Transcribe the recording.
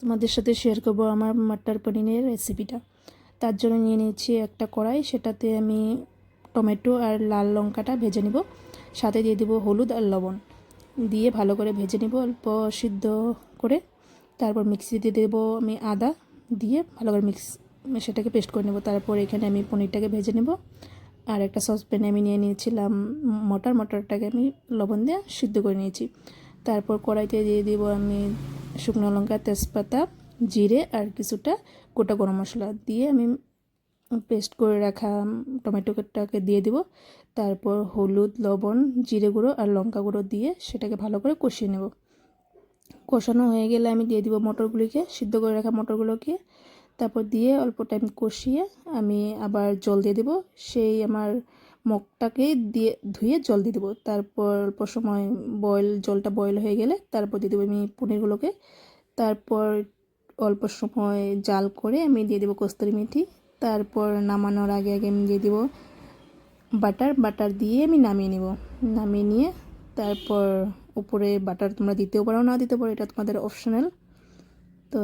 তোমাদের সাথে শেয়ার করবো আমার মটর পনিরের রেসিপিটা। তার জন্য নিয়ে নিয়েছি একটা কড়াই, সেটাতে আমি টমেটো আর লাল লঙ্কাটা ভেজে নিব, সাথে দিয়ে দেবো হলুদ আর লবণ, দিয়ে ভালো করে ভেজে নিব অল্প সিদ্ধ করে। তারপর মিক্সিতে দেবো আমি আদা, দিয়ে ভালো করে সেটাকে পেস্ট করে নেব। তারপর এখানে আমি পনিরটাকে ভেজে নেব। আর একটা সসপ্যানে আমি নিয়ে নিয়েছিলাম মটরটাকে আমি লবণ দিয়ে সিদ্ধ করে নিয়েছি। তারপর কড়াইতে দিয়ে দিব আমি শুকনো লঙ্কা, তেজপাতা, জিরে আর কিছুটা গোটা গরম মশলা দিয়ে আমি পেস্ট করে রাখা টমেটোটাকে দিয়ে দিব। তারপর হলুদ, লবণ, জিরে গুঁড়ো আর লঙ্কা গুঁড়ো দিয়ে সেটাকে ভালো করে কষিয়ে নেব। কষানো হয়ে গেলে আমি দিয়ে দিব মটরগুলিকে, সিদ্ধ করে রাখা মটরগুলোকে। তারপর দিয়ে অল্প টাইম কষিয়ে আমি আবার জল দিয়ে দেবো। সেই আমার মগটাকে দিয়ে ধুয়ে জল দিয়ে দেবো। তারপর অল্প সময় জলটা বয়েল হয়ে গেলে তারপর দিয়ে দেবো আমি পনিরগুলোকে। তারপর অল্প সময় জাল করে আমি দিয়ে দেবো কস্তুরি মেথি। তারপর নামানোর আগে আগে আমি দিয়ে দেবো বাটার দিয়ে আমি নামিয়ে নেব। নামিয়ে নিয়ে তারপর উপরে বাটার তোমরা দিতেও পারো, না দিতে পারো, এটা তোমাদের অপশনাল। তো